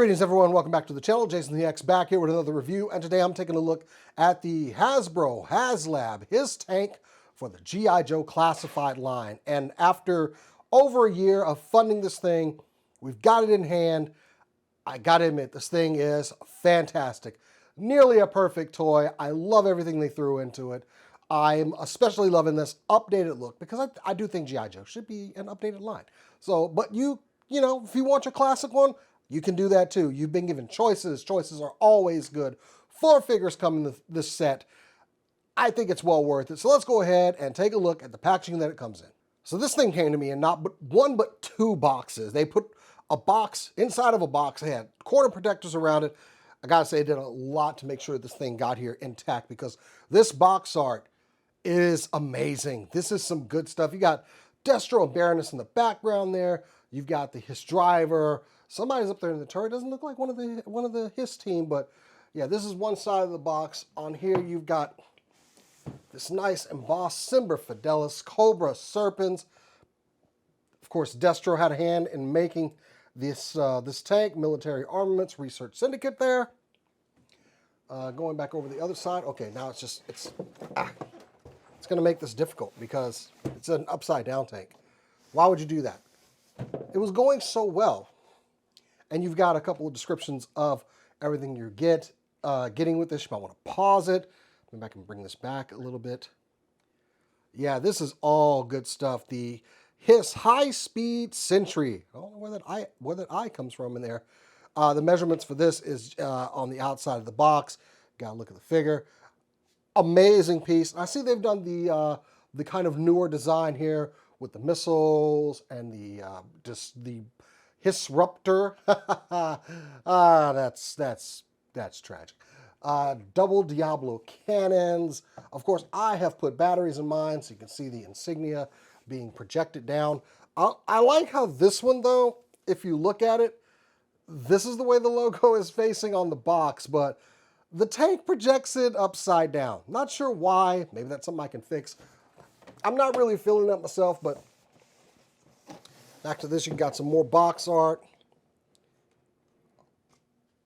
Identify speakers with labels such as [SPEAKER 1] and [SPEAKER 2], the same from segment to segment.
[SPEAKER 1] Greetings everyone, welcome back to the channel. Jason the X back here with another review, and today I'm taking a look at the Hasbro Haslab H.I.S.S tank for the G.I. Joe classified line. And after over a year of funding this thing, we've got it in hand. I gotta admit, this thing is fantastic. Nearly a perfect toy. I love everything they threw into it. I'm especially loving this updated look because I do think G.I. Joe should be an updated line. So, but you know, if you want your classic one, you can do that too. You've been given choices. Choices are always good. 4 figures come in this set. I think it's well worth it. So let's go ahead and take a look at the packaging that it comes in. So this thing came to me in not but one but 2 boxes. They put a box inside of a box. They had corner protectors around it. I gotta say, they did a lot to make sure this thing got here intact because this box art is amazing. This is some good stuff. You got Destro and Baroness in the background there. You've got the Hist Driver. Somebody's up there in the turret. Doesn't look like one of the Hist team, but yeah, this is one side of the box. On here, you've got this nice embossed Semper Fidelis, Cobra Serpens. Of course, Destro had a hand in making this tank. Military Armaments Research Syndicate there. Going back over the other side. Okay, now it's going to make this difficult because it's an upside down tank. Why would you do that? It was going so well. And you've got a couple of descriptions of everything you're getting with this. You might want to pause it. Maybe I can bring this back a little bit. Yeah, this is all good stuff. The Hist High-Speed Sentry. I don't know where that I comes from in there. The measurements for this is on the outside of the box. Got to look at the figure. Amazing piece. I see they've done the kind of newer design here with the missiles and the Hisruptor. That's tragic. Double Diablo cannons. Of course, I have put batteries in mine so you can see the insignia being projected down. I like how this one, though, if you look at it, this is the way the logo is facing on the box, but the tank projects it upside down. Not sure why. Maybe that's something I can fix. I'm not really feeling that myself, but back to this, you've got some more box art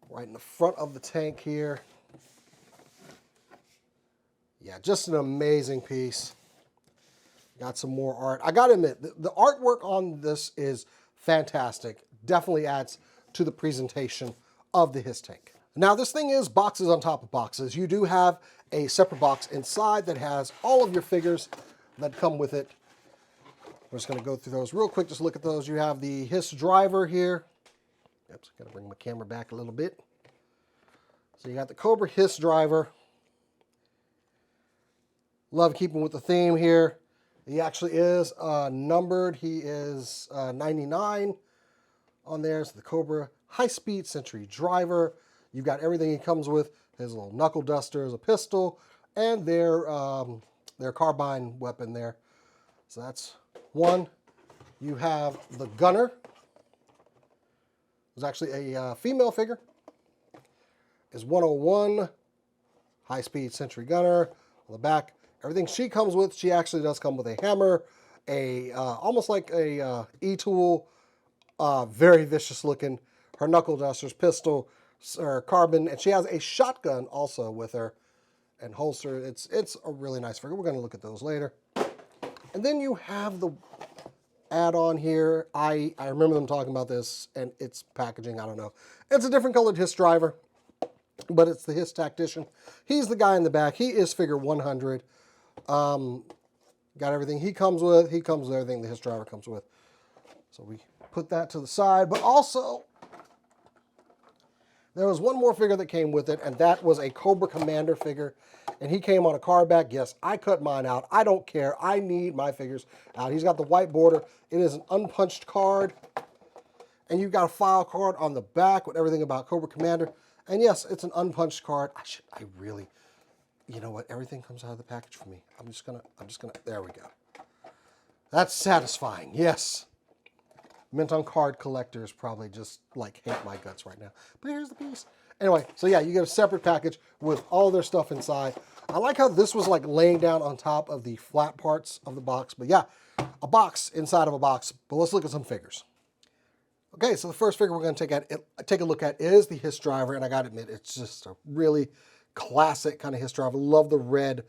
[SPEAKER 1] right in the front of the tank here. Yeah, just an amazing piece. Got some more art. I gotta admit, the artwork on this is fantastic. Definitely adds to the presentation of the Hist tank. Now, this thing is boxes on top of boxes. You do have a separate box inside that has all of your figures that come with it. We're just going to go through those real quick. Just look at those. You have the Hist Driver here. Oops, got to bring my camera back a little bit. So you got the Cobra Hist Driver. Love keeping with the theme here. He actually is numbered. He is 99 on there. So the Cobra High-Speed Sentry Driver. You've got everything he comes with. His little knuckle dusters, a pistol, and their carbine weapon there. So that's one. You have the Gunner. There's actually a female figure. Is 101 High-Speed Sentry Gunner. On the back, everything she comes with, she actually does come with a hammer, almost like a E-tool, very vicious looking. Her knuckle dusters, pistol, or carbon, and she has a shotgun also with her and holster. It's a really nice figure. We're going to look at those later. And then you have the add-on here. I remember them talking about this, and its packaging, I don't know. It's a different colored Hist Driver, but it's the Hist Tactician. He's the guy in the back. He is figure 100. Got everything he comes with. He comes with everything the Hist Driver comes with. So we put that to the side, but also there was one more figure that came with it, and that was a Cobra Commander figure. And he came on a card back. Yes, I cut mine out. I don't care. I need my figures out. He's got the white border. It is an unpunched card. And you've got a file card on the back with everything about Cobra Commander. And yes, it's an unpunched card. I really, you know what? Everything comes out of the package for me. I'm just gonna, there we go. That's satisfying. Yes. Mint on card collectors probably just like hate my guts right now. But here's the piece. Anyway, so yeah, you get a separate package with all their stuff inside. I like how this was like laying down on top of the flat parts of the box. But yeah, a box inside of a box. But let's look at some figures. Okay, so the first figure we're going to take a look at is the Hist Driver, and I got to admit, it's just a really classic kind of Hist Driver. Love the red,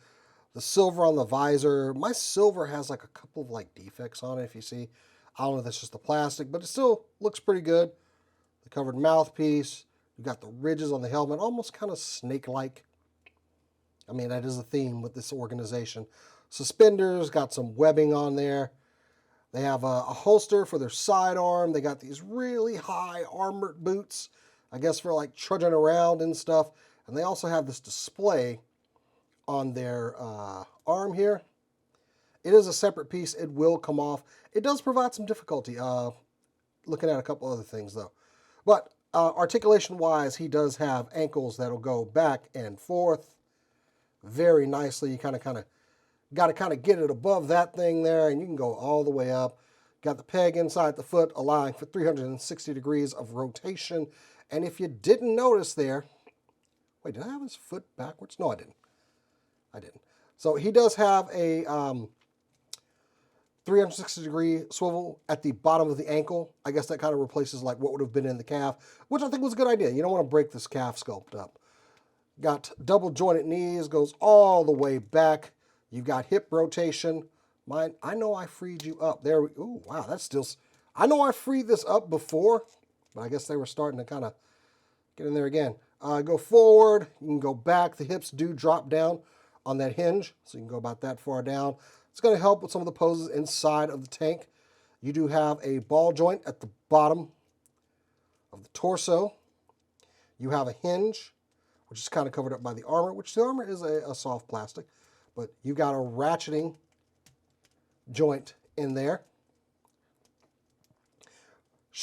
[SPEAKER 1] the silver on the visor. My silver has like a couple of like defects on it, if you see. I don't know if that's just the plastic, but it still looks pretty good. The covered mouthpiece. You got the ridges on the helmet, almost kind of snake-like. I mean, that is a theme with this organization. Suspenders, got some webbing on there. They have a holster for their sidearm. They got these really high armored boots, I guess for like trudging around and stuff. And they also have this display on their arm here. It is a separate piece. It will come off. It does provide some difficulty looking at a couple other things though. But articulation-wise, he does have ankles that'll go back and forth very nicely. You kind of got to kind of get it above that thing there, and you can go all the way up. Got the peg inside the foot, allowing for 360 degrees of rotation. And if you didn't notice there, wait, did I have his foot backwards? No, I didn't. I didn't. So he does have a 360-degree swivel at the bottom of the ankle. I guess that kind of replaces like what would have been in the calf, which I think was a good idea. You don't want to break this calf sculpt up. Got double jointed knees, goes all the way back. You've got hip rotation. I know I freed you up. There we, ooh, wow, that's still, I know I freed this up before, but I guess they were starting to kind of get in there again. Go forward, you can go back. The hips do drop down on that hinge, so you can go about that far down. It's going to help with some of the poses inside of the tank. You do have a ball joint at the bottom of the torso. You have a hinge, which is kind of covered up by the armor, which the armor is a soft plastic. But you've got a ratcheting joint in there.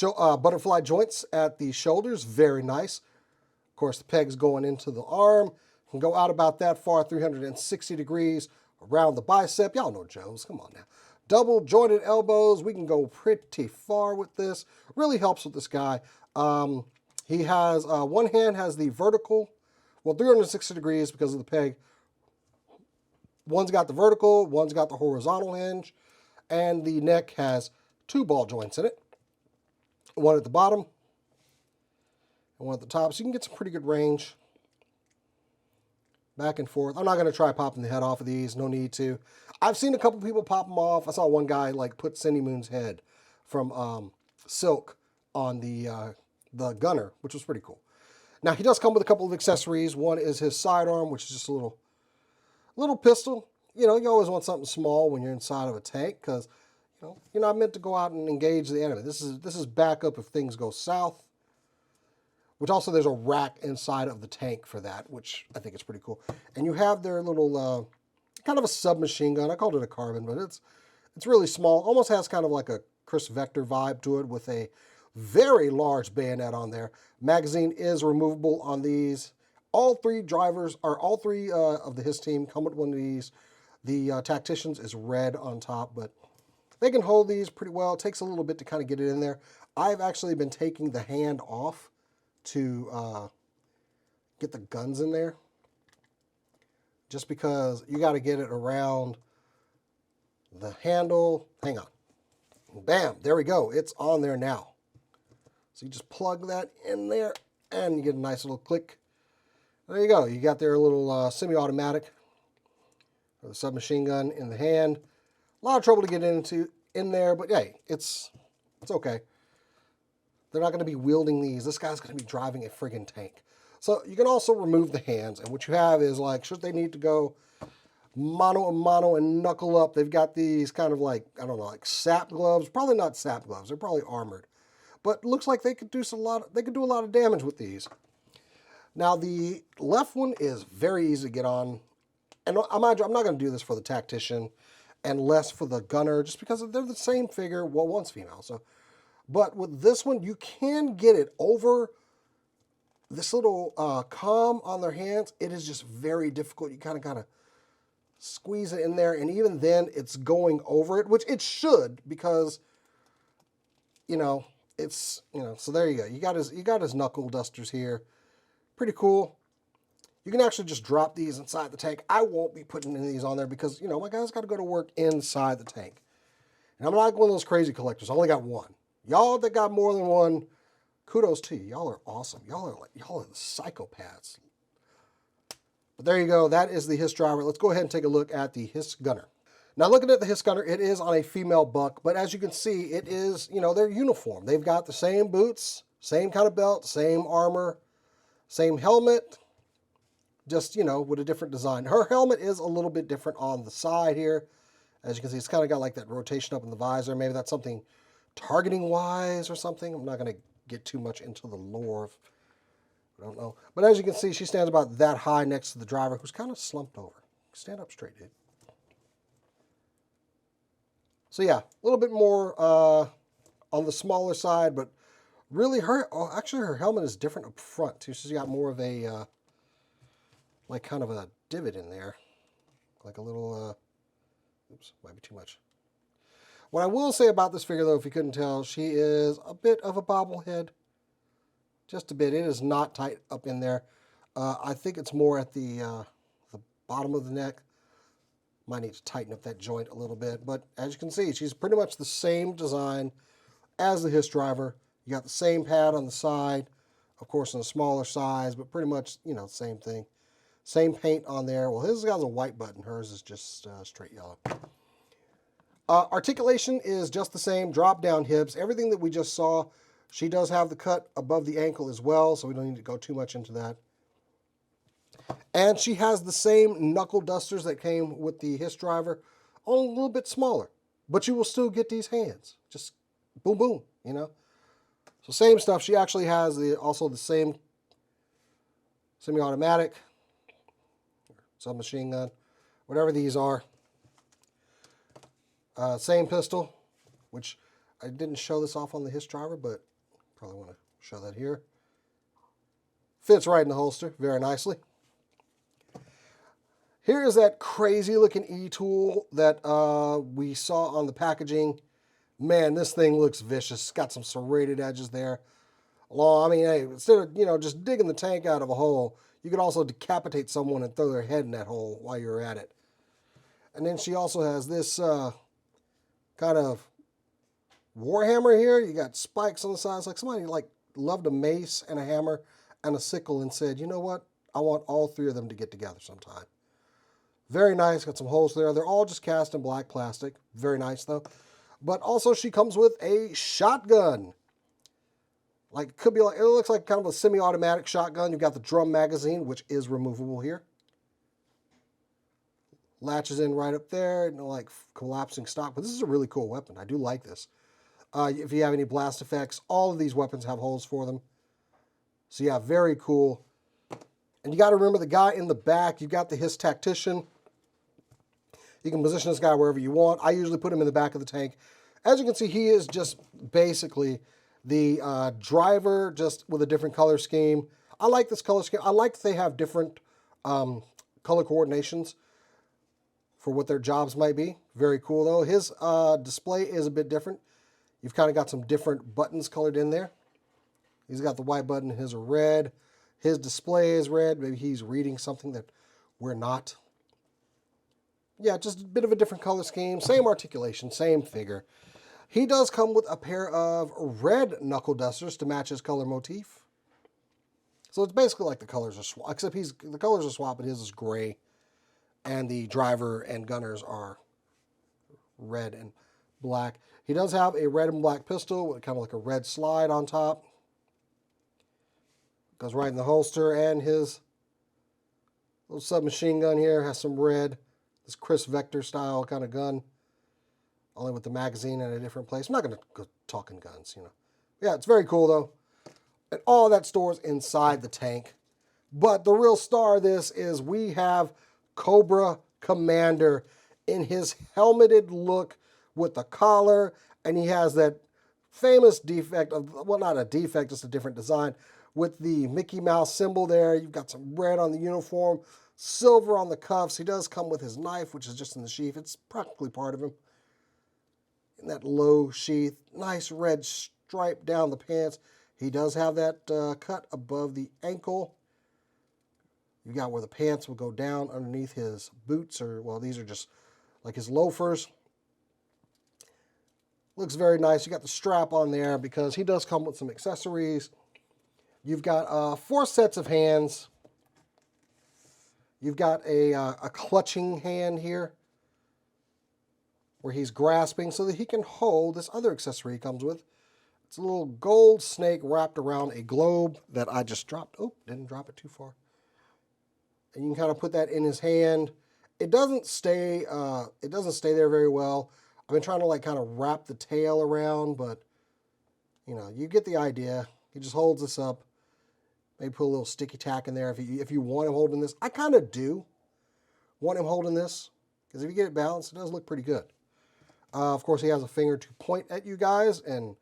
[SPEAKER 1] Butterfly joints at the shoulders, very nice. Of course, the peg's going into the arm. Can go out about that far, 360 degrees around the bicep. Y'all know Joe's, come on now. Double jointed elbows, we can go pretty far with this. Really helps with this guy. He has, one hand has the vertical, well, 360 degrees because of the peg. One's got the vertical, one's got the horizontal hinge, and the neck has two ball joints in it. One at the bottom and one at the top, so you can get some pretty good range. Back and forth. I'm not going to try popping the head off of these, no need to. I've seen a couple people pop them off. I saw one guy like put Cindy Moon's head from Silk on the Gunner, which was pretty cool. Now, he does come with a couple of accessories. One is his sidearm, which is just a little pistol. You know, you always want something small when you're inside of a tank because, you know, you're not meant to go out and engage the enemy. This is backup if things go south. Which also there's a rack inside of the tank for that, which I think is pretty cool. And you have their little kind of a submachine gun. I called it a carbon, but it's really small. Almost has kind of like a Chris Vector vibe to it with a very large bayonet on there. Magazine is removable on these. All three of the Hist team come with one of these. The Tacticians is red on top, but they can hold these pretty well. It takes a little bit to kind of get it in there. I've actually been taking the hand off to get the guns in there, just because you got to get it around the handle. Hang on. Bam, there we go. It's on there now. So you just plug that in there and you get a nice little click. There you go. You got their little semi-automatic or the submachine gun in the hand. A lot of trouble to get in there, but hey, it's okay. They're not going to be wielding these. This guy's going to be driving a friggin' tank. So you can also remove the hands, and what you have is like, should they need to go mano a mano and knuckle up, they've got these kind of like, I don't know, like sap gloves. Probably not sap gloves. They're probably armored. But it looks like they could do a lot of damage with these. Now the left one is very easy to get on. And I'm not going to do this for the Tactician and less for the Gunner, just because they're the same figure. Well, one's female, so. But with this one, you can get it over this little comm on their hands. It is just very difficult. You kind of got to squeeze it in there, and even then, it's going over it, which it should, because, you know, it's, you know, so there you go. You got his knuckle dusters here. Pretty cool. You can actually just drop these inside the tank. I won't be putting any of these on there because, you know, my guy's got to go to work inside the tank. And I'm not one of those crazy collectors. I only got one. Y'all that got more than one, kudos to you. Y'all are awesome. Y'all are the psychopaths. But there you go. That is the Hist Driver. Let's go ahead and take a look at the Hist Gunner. Now, looking at the Hist Gunner, it is on a female buck, but as you can see, it is, they're uniform. They've got the same boots, same kind of belt, same armor, same helmet, just, with a different design. Her helmet is a little bit different on the side here. As you can see, it's kind of got like that rotation up in the visor. Maybe that's something targeting-wise or something. I'm not going to get too much into the lore. I don't know. But as you can see, she stands about that high next to the driver, who's kind of slumped over. Stand up straight, dude. So yeah, a little bit more on the smaller side, but really actually her helmet is different up front too. She's got more of a, like kind of a divot in there. Like a little, oops, might be too much. What I will say about this figure though, if you couldn't tell, she is a bit of a bobblehead. Just a bit. It is not tight up in there. I think it's more at the bottom of the neck. Might need to tighten up that joint a little bit. But as you can see, she's pretty much the same design as the Hist Driver. You got the same pad on the side, of course in a smaller size, but pretty much, same thing. Same paint on there. Well, his has a white button. Hers is just straight yellow. Articulation is just the same. Drop down hips. Everything that we just saw. She does have the cut above the ankle as well, so we don't need to go too much into that. And she has the same knuckle dusters that came with the Hist Driver, only a little bit smaller. But you will still get these hands. Just boom, boom, So same stuff. She actually has also the same semi-automatic, submachine gun, whatever these are. Same pistol, which I didn't show this off on the Hist Driver, but probably want to show that here. Fits right in the holster very nicely. Here is that crazy looking E-tool that we saw on the packaging. Man, this thing looks vicious. It's got some serrated edges there. Long, I mean, hey, instead of, just digging the tank out of a hole, you could also decapitate someone and throw their head in that hole while you're at it. And then she also has this kind of warhammer here. You got spikes on the sides. Like somebody loved a mace and a hammer and a sickle and said, you know what? I want all three of them to get together sometime. Very nice. Got some holes there. They're all just cast in black plastic. Very nice, though. But also, she comes with a shotgun. It looks like kind of a semi-automatic shotgun. You've got the drum magazine, which is removable here. Latches in right up there. Collapsing stock. But this is a really cool weapon. I do like this. If you have any blast effects, all of these weapons have holes for them. So yeah, very cool. And you got to remember the guy in the back. You've got the Hist Tactician. You can position this guy wherever you want. I usually put him in the back of the tank. As you can see, he is just basically the driver, just with a different color scheme. I like this color scheme. I like that they have different color coordinations for what their jobs might be. Very cool, though. His display is a bit different. You've kind of got some different buttons colored in there. He's got the white button. His are red. His display is red. Maybe he's reading something that we're not. Yeah, just a bit of a different color scheme. Same articulation, same figure. He does come with a pair of red knuckle dusters to match his color motif. So it's basically like the colors are swapped, except the colors are swapped, but his is gray. And the driver and gunners are red and black. He does have a red and black pistol with kind of like a red slide on top. Goes right in the holster, and his little submachine gun here has some red. This Chris Vector style kind of gun, only with the magazine in a different place. I'm not going to go talking guns, Yeah, it's very cool, though. And all that stores inside the tank. But the real star of this is we have Cobra Commander in his helmeted look with the collar, and he has that famous defect of, well, not a defect, just a different design, with the Mickey Mouse symbol there. You've got some red on the uniform, silver on the cuffs. He does come with his knife, which is just in the sheath. It's practically part of him. In that low sheath, nice red stripe down the pants. He does have that cut above the ankle. You got where the pants will go down underneath his boots, or, well, these are just like his loafers. Looks very nice. You got the strap on there because he does come with some accessories. You've got 4 sets of hands. You've got a clutching hand here where he's grasping so that he can hold this other accessory he comes with. It's a little gold snake wrapped around a globe that I just dropped. Oh, didn't drop it too far. And you can kind of put that in his hand. It doesn't stay there very well. I've been trying to like kind of wrap the tail around, but you know, you get the idea. He just holds this up. Maybe put a little sticky tack in there if you want him holding this. I kind of do want him holding this because if you get it balanced, it does look pretty good. Of course, he has a finger to point at you guys and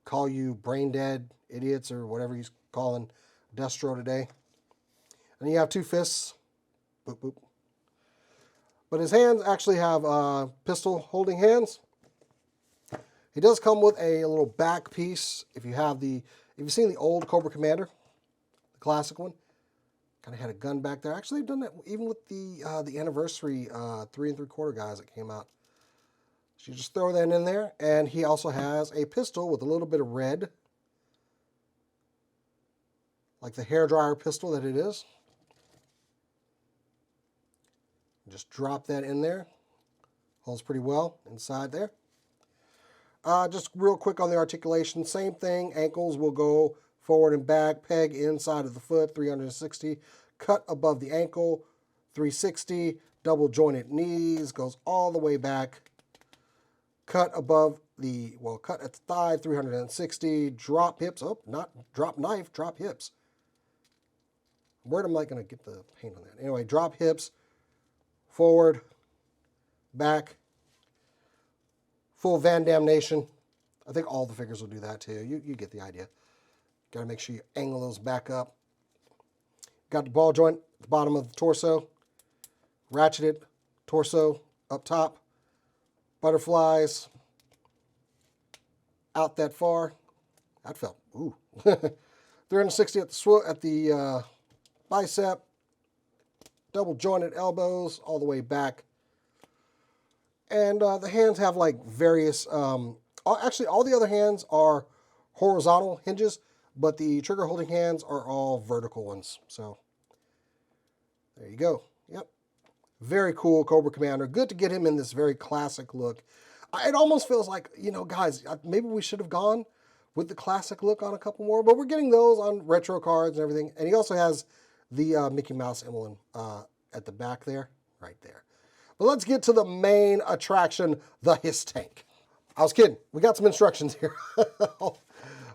[SPEAKER 1] call you brain dead idiots or whatever he's calling Destro today. And you have 2 fists. Boop, boop. But his hands actually have pistol holding hands. He does come with a little back piece. If you've seen the old Cobra Commander, the classic one, kind of had a gun back there. Actually, they've done that even with the anniversary 3 3/4 guys that came out. So you just throw that in there, and he also has a pistol with a little bit of red, like the hairdryer pistol that it is. Just drop that in there. Holds pretty well inside there. Just real quick on the articulation, same thing. Ankles will go forward and back, peg inside of the foot, 360. Cut above the ankle, 360. Double jointed knees, goes all the way back. Cut above the, cut at the thigh, 360. Drop hips. Oh, not drop knife, drop hips. Where am I going to get the paint on that? Anyway, drop hips, forward, back, full Van Damnation. I think all the figures will do that too. You get the idea. Got to make sure you angle those back up. Got the ball joint at the bottom of the torso. Ratcheted torso up top. Butterflies out that far. That felt, ooh. 360 at the bicep. Double jointed elbows all the way back. And the hands have like various, actually all the other hands are horizontal hinges, but the trigger holding hands are all vertical ones. So there you go. Yep. Very cool Cobra Commander. Good to get him in this very classic look. It almost feels like, you know, guys, maybe we should have gone with the classic look on a couple more, but we're getting those on retro cards and everything. And he also has the Mickey Mouse emblem at the back there, right there. But let's get to the main attraction, the Hist tank. I was kidding. We got some instructions here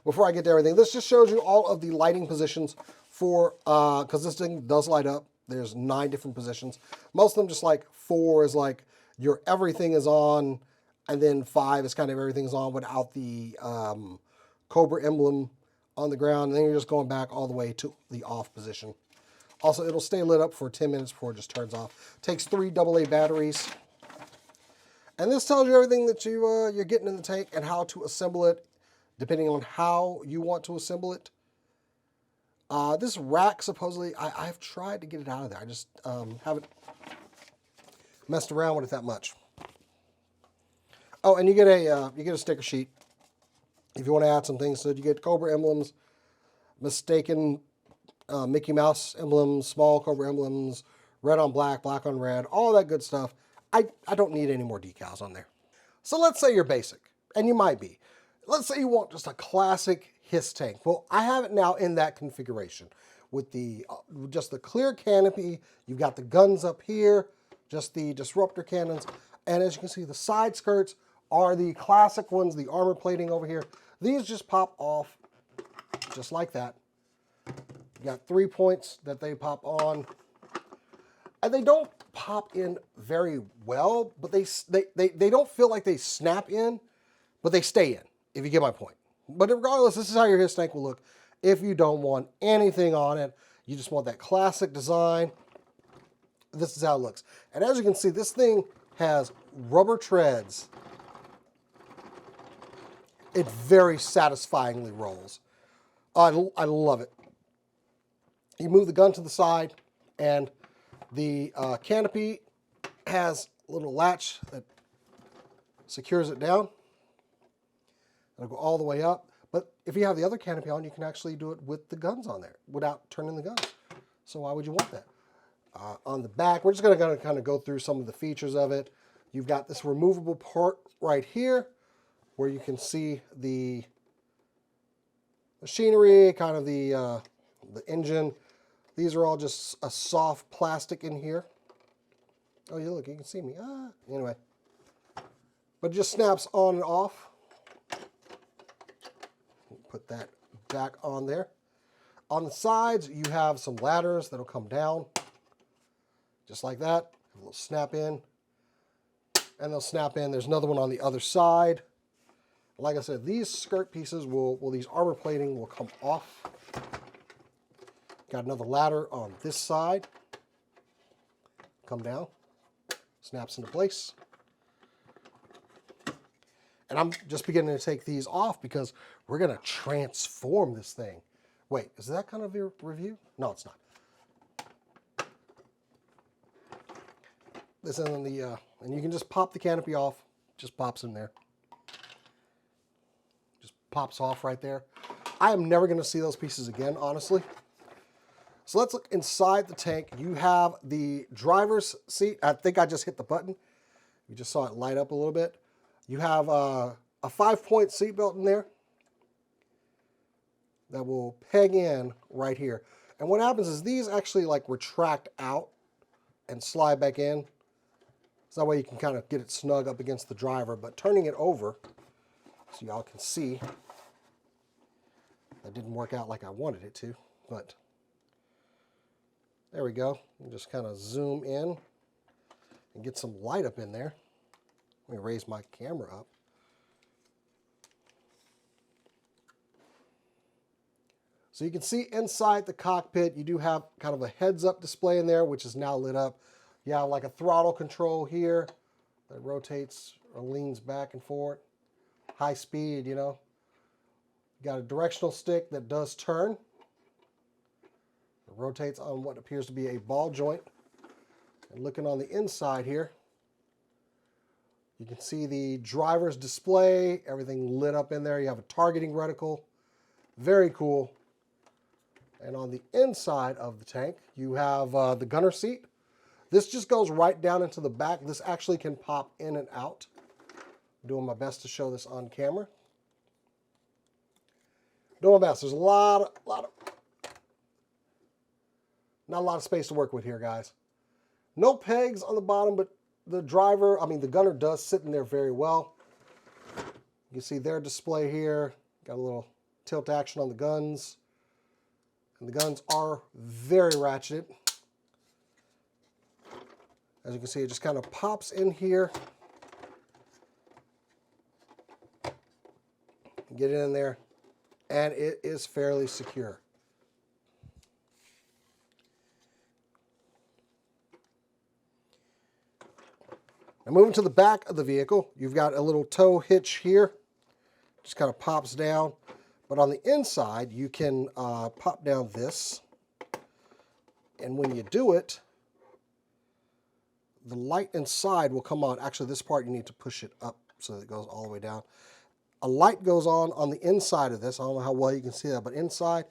[SPEAKER 1] before I get to everything. This just shows you all of the lighting positions for, because this thing does light up. There's 9 different positions. Most of them just like 4 is like your everything is on, and then 5 is kind of everything's on without the Cobra emblem on the ground. And then you're just going back all the way to the off position. Also, it'll stay lit up for 10 minutes before it just turns off. Takes 3 AA batteries. And this tells you everything that you're getting in the tank and how to assemble it, depending on how you want to assemble it. This rack, supposedly, I've tried to get it out of there. I just haven't messed around with it that much. Oh, and you get a sticker sheet if you want to add some things. So you get Cobra emblems, mistaken Mickey Mouse emblems, small Cobra emblems, red on black, black on red, all that good stuff. I don't need any more decals on there. So let's say you're basic, and you might be. Let's say you want just a classic Hist tank. Well, I have it now in that configuration with the just the clear canopy. You've got the guns up here, just the disruptor cannons, and as you can see, the side skirts are the classic ones, the armor plating over here. These just pop off just like that. You got 3 points that they pop on, and they don't pop in very well, but they don't feel like they snap in, but they stay in, if you get my point. But regardless, this is how your Hist tank will look if you don't want anything on it. You just want that classic design. This is how it looks. And as you can see, this thing has rubber treads. It very satisfyingly rolls. I love it. You move the gun to the side, and the canopy has a little latch that secures it down. It'll go all the way up. But if you have the other canopy on, you can actually do it with the guns on there without turning the guns. So why would you want that? On the back, we're just going to kind of go through some of the features of it. You've got this removable part right here where you can see the machinery, kind of the engine. These are all just a soft plastic in here. Oh, yeah, look, you can see me. Anyway. But it just snaps on and off. Put that back on there. On the sides, you have some ladders that'll come down. Just like that. A little snap in. And they'll snap in. There's another one on the other side. Like I said, these skirt pieces these armor plating will come off. Got another ladder on this side. Come down. Snaps into place. And I'm just beginning to take these off because we're going to transform this thing. Wait, is that kind of your review? No, it's not. This is and you can just pop the canopy off. Just pops in there. Just pops off right there. I am never going to see those pieces again, honestly. So let's look inside the tank. You have the driver's seat. I think I just hit the button. You just saw it light up a little bit. You have a 5-point seatbelt in there that will peg in right here. And what happens is these actually like retract out and slide back in. So that way you can kind of get it snug up against the driver. But turning it over, so y'all can see, that didn't work out like I wanted it to, but there we go. You just kind of zoom in and get some light up in there. Let me raise my camera up. So you can see inside the cockpit, you do have kind of a heads-up display in there, which is now lit up. You have like a throttle control here that rotates or leans back and forth. High speed, you know. You got a directional stick that does turn. It rotates on what appears to be a ball joint. And looking on the inside here, you can see the driver's display, everything lit up in there. You have a targeting reticle. Very cool. And on the inside of the tank, you have the gunner seat. This just goes right down into the back. This actually can pop in and out. I'm doing my best to show this on camera. Doing my best. There's not a lot of space to work with here, guys. No pegs on the bottom, but the gunner does sit in there very well. You can see their display here. Got a little tilt action on the guns. And the guns are very ratcheted. As you can see, it just kind of pops in here. Get it in there. And it is fairly secure. Now moving to the back of the vehicle, you've got a little tow hitch here. Just kind of pops down. But on the inside, you can pop down this. And when you do it, the light inside will come on. Actually, this part you need to push it up so that it goes all the way down. A light goes on the inside of this. I don't know how well you can see that, but inside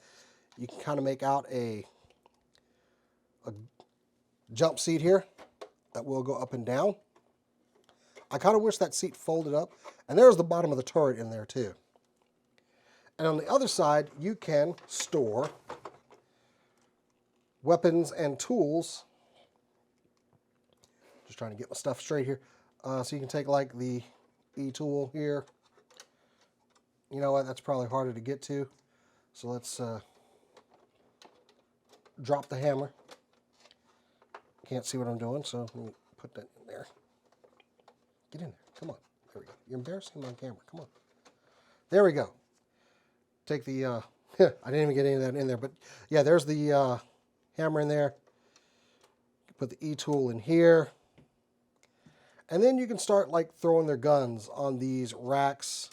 [SPEAKER 1] you can kind of make out a jump seat here that will go up and down. I kind of wish that seat folded up. And there's the bottom of the turret in there too. And on the other side, you can store weapons and tools. Just trying to get my stuff straight here. So you can take like the E-tool here. You know what, that's probably harder to get to. So let's drop the hammer. Can't see what I'm doing, so let me put that in there. Get in there, come on. There we go. You're embarrassing me on camera, come on. There we go. Take the, I didn't even get any of that in there, but yeah, there's the hammer in there. Put the E-tool in here. And then you can start like throwing their guns on these racks.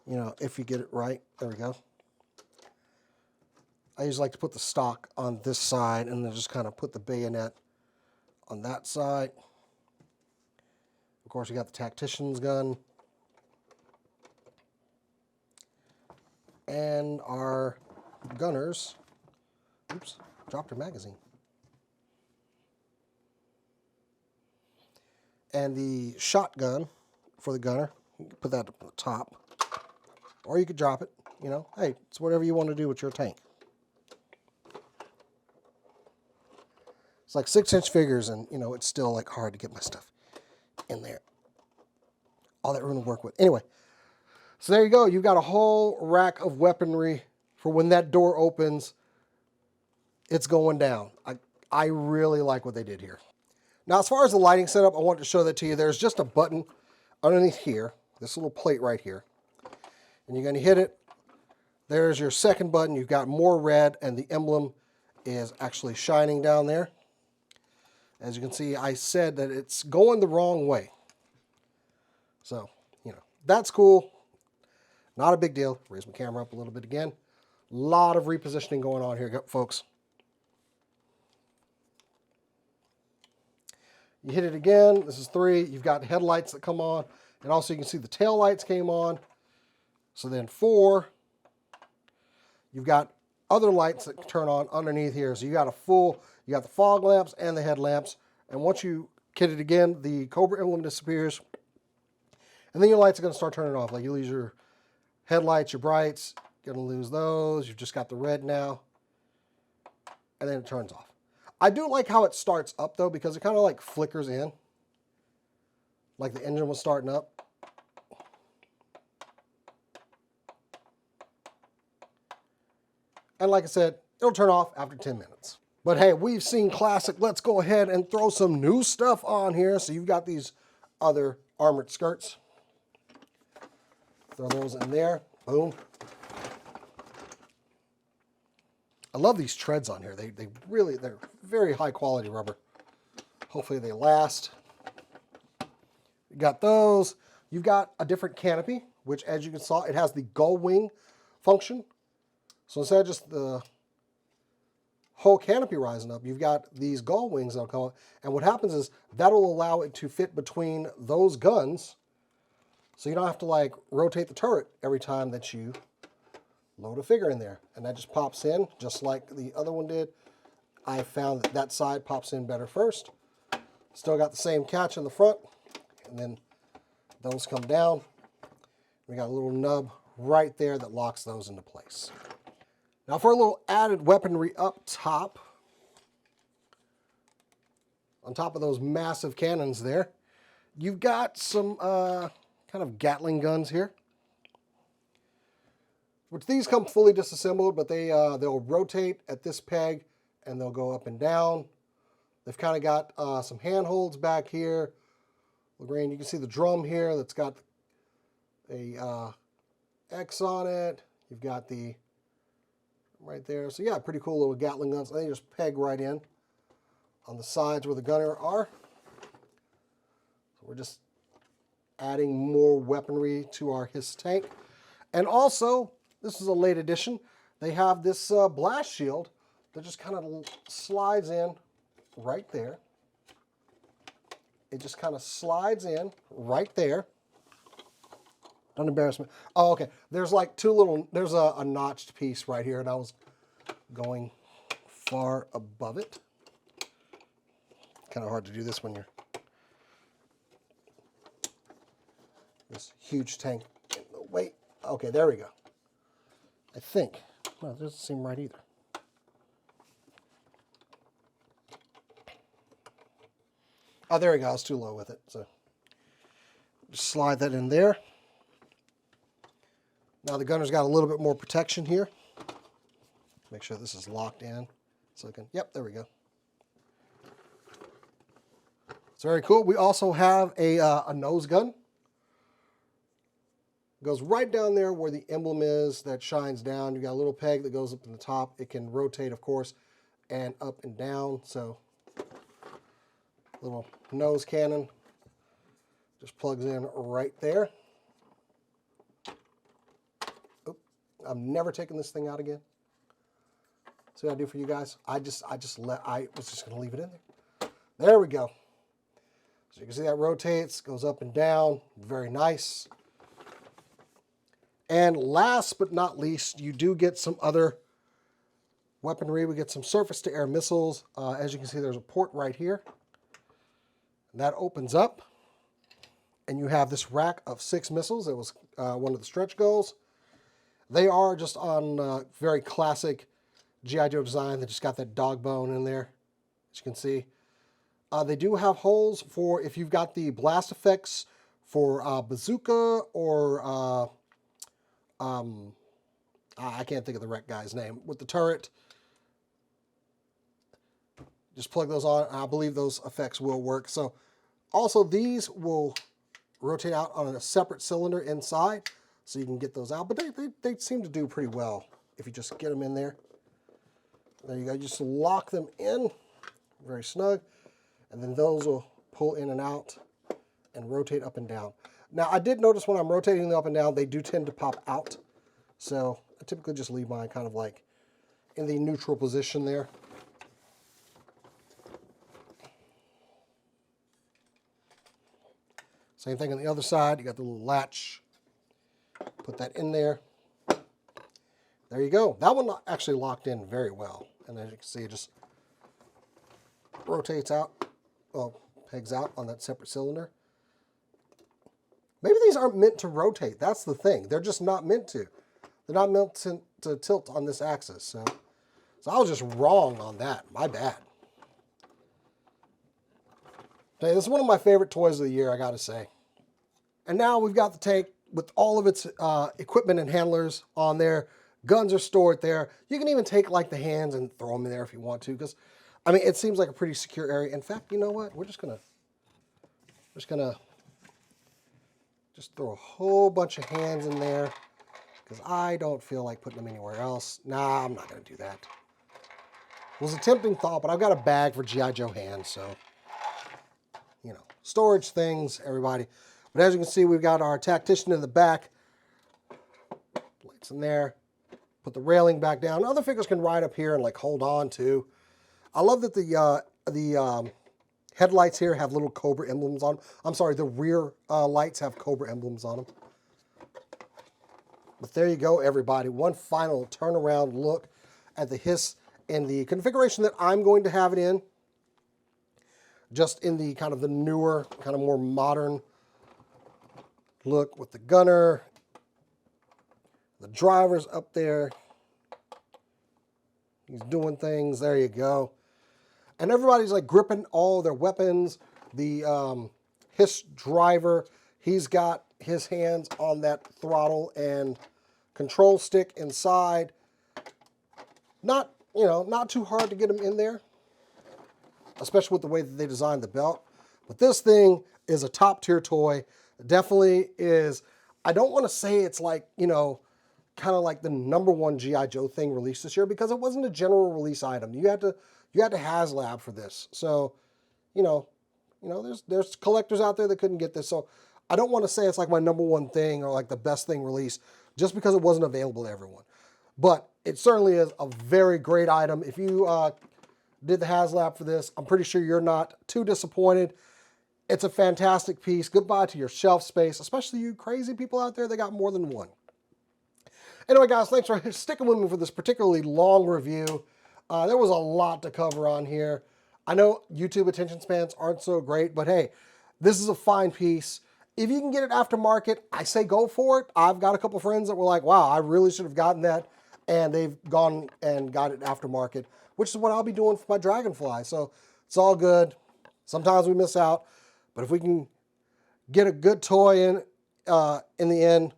[SPEAKER 1] You know, if you get it right. There we go. I usually like to put the stock on this side and then just kind of put the bayonet on that side. Of course, you got the tactician's gun. And our gunners. Oops, dropped her magazine. And the shotgun for the gunner. You can put that up on the top. Or you could drop it. You know, hey, it's whatever you want to do with your tank. It's like 6-inch figures, and, you know, it's still, like, hard to get my stuff in there. All that room to work with. Anyway, so there you go. You've got a whole rack of weaponry for when that door opens. It's going down. I really like what they did here. Now, as far as the lighting setup, I wanted to show that to you. There's just a button underneath here, this little plate right here. And you're going to hit it. There's your second button. You've got more red, and the emblem is actually shining down there. As you can see, I said that it's going the wrong way. So, you know, that's cool. Not a big deal. Raise my camera up a little bit again. A lot of repositioning going on here, folks. You hit it again. This is 3. You've got headlights that come on. And also you can see the tail lights came on. So then 4. You've got other lights that turn on underneath here. So you got you got the fog lamps and the headlamps. And once you hit it again, the Cobra emblem disappears. And then your lights are going to start turning off. Like you lose your headlights, your brights. You're going to lose those. You've just got the red now. And then it turns off. I do like how it starts up, though, because it kind of like flickers in. Like the engine was starting up. And like I said, it'll turn off after 10 minutes. But hey, we've seen classic. Let's go ahead and throw some new stuff on here. So you've got these other armored skirts. Throw those in there. Boom. I love these treads on here. They're very high quality rubber. Hopefully they last. You got those. You've got a different canopy, which as you saw, it has the gull wing function. So instead of just the whole canopy rising up, you've got these gull wings that'll come up. And what happens is that'll allow it to fit between those guns. So you don't have to like rotate the turret every time that you load a figure in there. And that just pops in just like the other one did. I found that that side pops in better first. Still got the same catch in the front. And then those come down. We got a little nub right there that locks those into place. Now for a little added weaponry up top, on top of those massive cannons there, you've got some kind of Gatling guns here. Which these come fully disassembled, but they'll rotate at this peg and they'll go up and down. They've kind of got some handholds back here. Lorraine, you can see the drum here that's got a X on it. You've got the right there. So yeah, pretty cool little Gatling guns. They just peg right in on the sides where the gunner are. So we're just adding more weaponry to our Hist tank. And also, this is a late addition. They have this blast shield that just kind of slides in right there. It just kind of slides in right there. Don't embarrass me. Oh, okay. There's like there's a notched piece right here, and I was going far above it. Kind of hard to do this when you're this huge tank in the way. Okay, there we go. I think. No, it doesn't seem right either. Oh, there we go. I was too low with it. So just slide that in there. Now the gunner's got a little bit more protection here. Make sure this is locked in. So I can, yep, there we go. It's very cool. We also have a nose gun. It goes right down there where the emblem is that shines down. You got a little peg that goes up in the top. It can rotate, of course, and up and down. So little nose cannon just plugs in right there. Oh, I'm never taking this thing out again. See what I do for you guys? I was just gonna leave it in there. There we go. So So you can see that rotates, goes up and down, very nice. And last but not least, you do get some other weaponry. We get some surface-to-air missiles. As you can see, there's a port right here. That opens up, and you have this rack of 6 missiles. It was one of the stretch goals. They are just on very classic G.I. Joe design. They just got that dog bone in there, as you can see. They do have holes for if you've got the blast effects for bazooka or I can't think of the wreck guy's name with the turret. Just plug those on. I believe those effects will work. So also these will rotate out on a separate cylinder inside, so you can get those out. But they seem to do pretty well if you just get them in there. There you go. You just lock them in, very snug, and then those will pull in and out and rotate up and down. Now I did notice when I'm rotating them up and down, they do tend to pop out. So I typically just leave mine kind of like in the neutral position there. Same thing on the other side. You got the little latch. Put that in there. There you go. That one actually locked in very well. And as you can see, it just rotates out, well, pegs out on that separate cylinder. Maybe these aren't meant to rotate. That's the thing. They're just not meant to. They're not meant to tilt on this axis. So I was just wrong on that. My bad. Okay, this is one of my favorite toys of the year, I gotta say. And now we've got the tank with all of its equipment and handlers on there. Guns are stored there. You can even take like the hands and throw them in there if you want to, because I mean it seems like a pretty secure area. In fact, you know what? We're just gonna throw a whole bunch of hands in there because I don't feel like putting them anywhere else. Nah, I'm not gonna do that. It was a tempting thought, but I've got a bag for G.I. Joe hands, so you know, storage things, everybody. But as you can see, we've got our tactician in the back. Lights in there. Put the railing back down. Other figures can ride up here and like hold on to. I love that the headlights here have little Cobra emblems on them. I'm sorry, the rear lights have Cobra emblems on them. But there you go, everybody. One final turnaround look at the Hiss in the configuration that I'm going to have it in. Just in the kind of the newer, kind of more modern look with the gunner. The driver's up there. He's doing things. There you go. And everybody's like gripping all their weapons. The Hist Driver, he's got his hands on that throttle and control stick inside. Not, you know, not too hard to get him in there, especially with the way that they designed the belt. But this thing is a top tier toy. It definitely is. I don't want to say it's like, you know, kind of like the #1 G.I. Joe thing released this year, because it wasn't a general release item. You had to Haslab for this. So, you know, there's collectors out there that couldn't get this. So I don't want to say it's like my #1 thing or like the best thing released just because it wasn't available to everyone. But it certainly is a very great item. If you did the Haslab for this, I'm pretty sure you're not too disappointed. It's a fantastic piece. Goodbye to your shelf space, especially you crazy people out there that got more than one. Anyway, guys, thanks for sticking with me for this particularly long review. There was a lot to cover on here. I know YouTube attention spans aren't so great, but hey, this is a fine piece. If you can get it aftermarket, I say go for it. I've got a couple friends that were like, wow, I really should have gotten that, and they've gone and got it aftermarket, which is what I'll be doing for my Dragonfly. So it's all good. Sometimes we miss out, but if we can get a good toy in the end,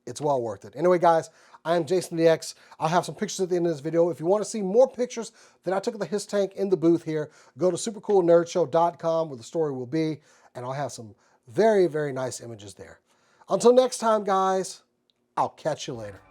[SPEAKER 1] it's well worth it. Anyway, guys, I am Jason the X. I'll have some pictures at the end of this video. If you want to see more pictures that I took of the Hist tank in the booth here, go to supercoolnerdshow.com where the story will be, and I'll have some very, very nice images there. Until next time, guys, I'll catch you later.